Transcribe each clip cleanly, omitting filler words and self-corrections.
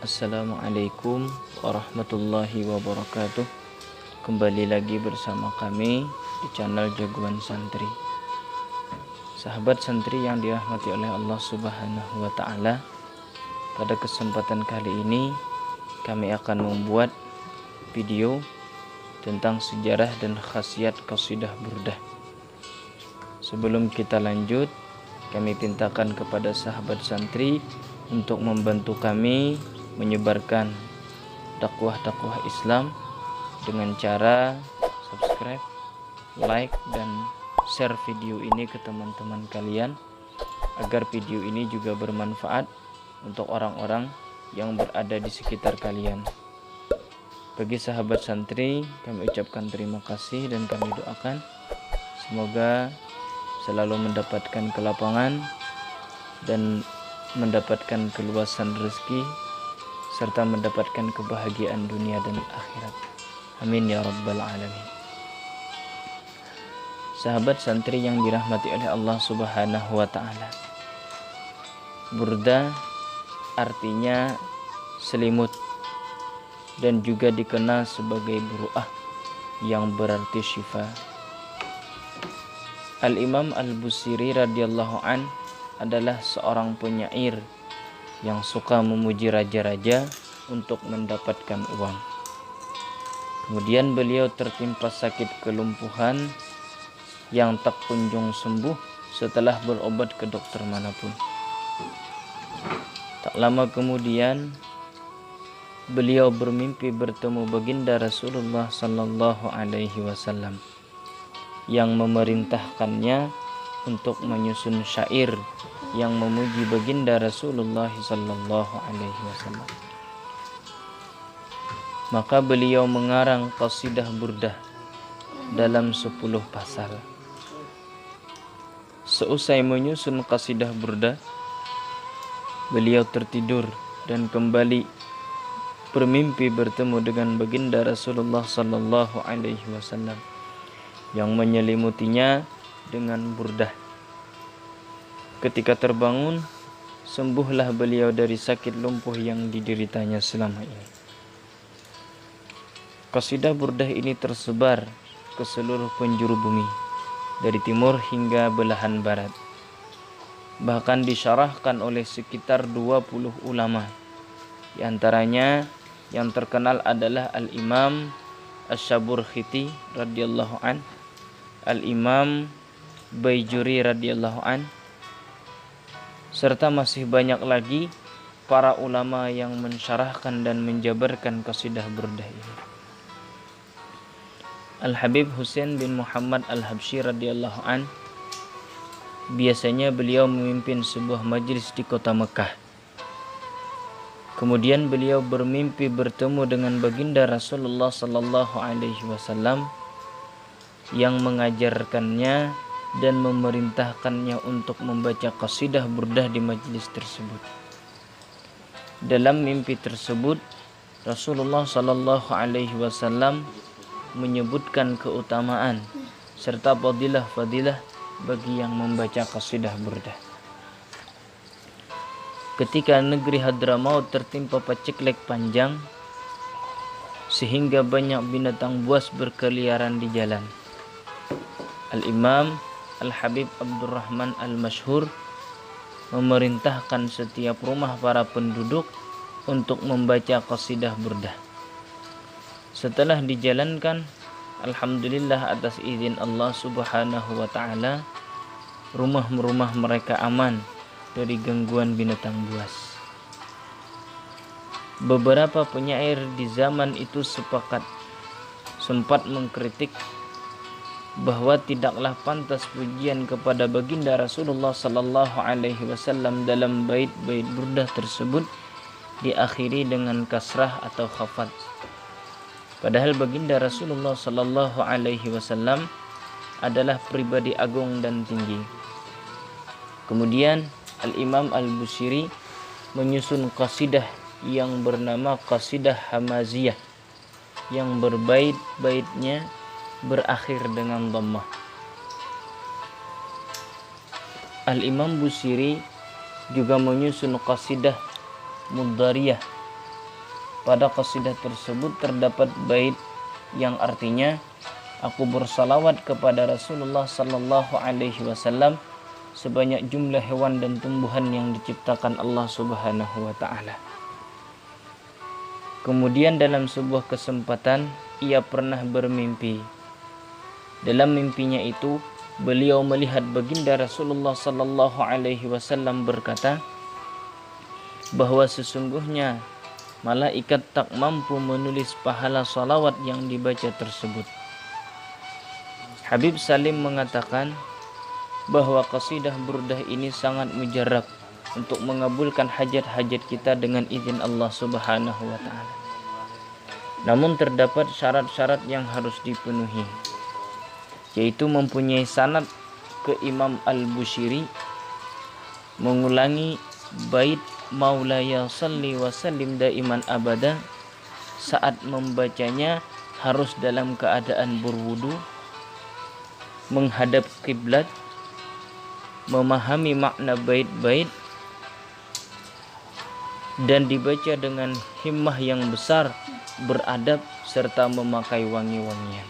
Assalamualaikum warahmatullahi wabarakatuh. Kembali lagi bersama kami di channel Jagoan Santri. Sahabat santri yang dirahmati oleh Allah Subhanahu wa Ta'ala, pada kesempatan kali ini kami akan membuat video tentang sejarah dan khasiat qasidah burdah. Sebelum kita lanjut, kami pintakan kepada sahabat santri untuk membantu kami menyebarkan dakwah-dakwah Islam dengan cara subscribe, like, dan share video ini ke teman-teman kalian agar video ini juga bermanfaat untuk orang-orang yang berada di sekitar kalian. Bagi sahabat santri, kami ucapkan terima kasih dan kami doakan semoga selalu mendapatkan kelapangan dan mendapatkan keluasan rezeki serta mendapatkan kebahagiaan dunia dan akhirat. Amin ya rabbal alamin. Sahabat santri yang dirahmati oleh Allah Subhanahu wa Ta'ala, burda artinya selimut dan juga dikenal sebagai buru'ah yang berarti syifa. Al-Imam Al-Busiri radhiyallahu an adalah seorang penyair yang suka memuji raja-raja untuk mendapatkan uang. Kemudian beliau tertimpa sakit kelumpuhan yang tak kunjung sembuh setelah berobat ke dokter manapun. Tak lama kemudian beliau bermimpi bertemu baginda Rasulullah sallallahu alaihi wasallam yang memerintahkannya untuk menyusun syair yang memuji baginda Rasulullah sallallahu alaihi wasallam. Maka beliau mengarang qasidah burdah dalam 10 pasal. Seusai menyusun qasidah burdah, beliau tertidur dan kembali bermimpi bertemu dengan baginda Rasulullah sallallahu alaihi wasallam yang menyelimutinya dengan burdah. Ketika terbangun, sembuhlah beliau dari sakit lumpuh yang dideritanya selama ini. Qasidah burdah ini tersebar ke seluruh penjuru bumi, dari timur hingga belahan barat. Bahkan disyarahkan oleh sekitar 20 ulama. Di antaranya yang terkenal adalah Al-Imam Asy-Syaburkhiti radhiyallahu an, Al-Imam Baijuri radhiyallahu an, serta masih banyak lagi para ulama yang mensyarahkan dan menjabarkan qasidah burdah ini. Al-Habib Husain bin Muhammad Al-Habsyi radhiyallahu an, biasanya beliau memimpin sebuah majlis di kota Mekah. Kemudian beliau bermimpi bertemu dengan baginda Rasulullah sallallahu alaihi wasallam yang mengajarkannya dan memerintahkannya untuk membaca qasidah burdah di majlis tersebut. Dalam mimpi tersebut, Rasulullah sallallahu alaihi wasallam menyebutkan keutamaan serta fadilah-fadilah bagi yang membaca qasidah burdah. Ketika negeri Hadramaut tertimpa paceklik panjang sehingga banyak binatang buas berkeliaran di jalan, Al-Imam Al-Habib Abdurrahman Al-Masyhur memerintahkan setiap rumah para penduduk untuk membaca qasidah burdah. Setelah dijalankan, alhamdulillah atas izin Allah Subhanahu wa Ta'ala, rumah-rumah mereka aman dari gangguan binatang buas. Beberapa penyair di zaman itu sempat mengkritik bahwa tidaklah pantas pujian kepada baginda Rasulullah sallallahu alaihi wasallam dalam bait-bait burdah tersebut diakhiri dengan kasrah atau khafat. Padahal baginda Rasulullah sallallahu alaihi wasallam adalah pribadi agung dan tinggi. Kemudian Al-Imam Al-Busiri menyusun qasidah yang bernama Qasidah Hamaziyah yang berbait-baitnya berakhir dengan dhammah. Al-Imam Busiri juga menyusun qasidah Mudhariyah Pada qasidah tersebut terdapat bait yang artinya, aku bersalawat kepada Rasulullah sallallahu alaihi wasallam sebanyak jumlah hewan dan tumbuhan yang diciptakan Allah Subhanahu wa taala. Kemudian dalam sebuah kesempatan ia pernah bermimpi. Dalam mimpinya itu beliau melihat baginda Rasulullah sallallahu alaihi wasallam berkata bahwa sesungguhnya malaikat tak mampu menulis pahala salawat yang dibaca tersebut. Habib Salim mengatakan bahwa qasidah burdah ini sangat mujarab untuk mengabulkan hajat-hajat kita dengan izin Allah Subhanahu wa taala. Namun terdapat syarat-syarat yang harus dipenuhi, yaitu mempunyai sanad ke Imam Al-Bushiri, mengulangi bait Maulaya salli wa sallim daiman abada, saat membacanya harus dalam keadaan berwudu, menghadap kiblat, memahami makna bait-bait, dan dibaca dengan himmah yang besar, beradab, serta memakai wangi-wangian.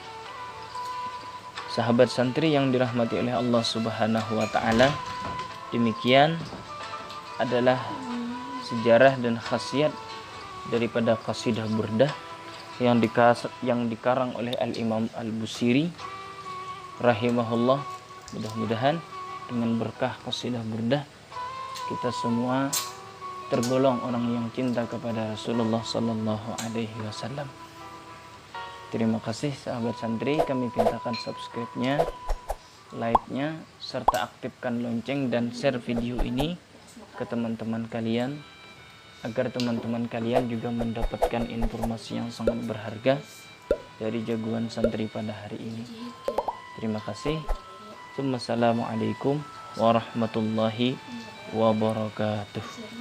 Sahabat santri yang dirahmati oleh Allah Subhanahu wa taala, demikian adalah sejarah dan khasiat daripada qasidah burdah yang dikarang oleh Al-Imam Al-Busiri rahimahullah. Mudah-mudahan dengan berkah qasidah burdah kita semua tergolong orang yang cinta kepada Rasulullah sallallahu alaihi wasallam. Terima kasih sahabat santri, kami mintakan subscribe-nya, like-nya, serta aktifkan lonceng dan share video ini ke teman-teman kalian agar teman-teman kalian juga mendapatkan informasi yang sangat berharga dari jagoan santri pada hari ini. Terima kasih. Assalamualaikum warahmatullahi wabarakatuh.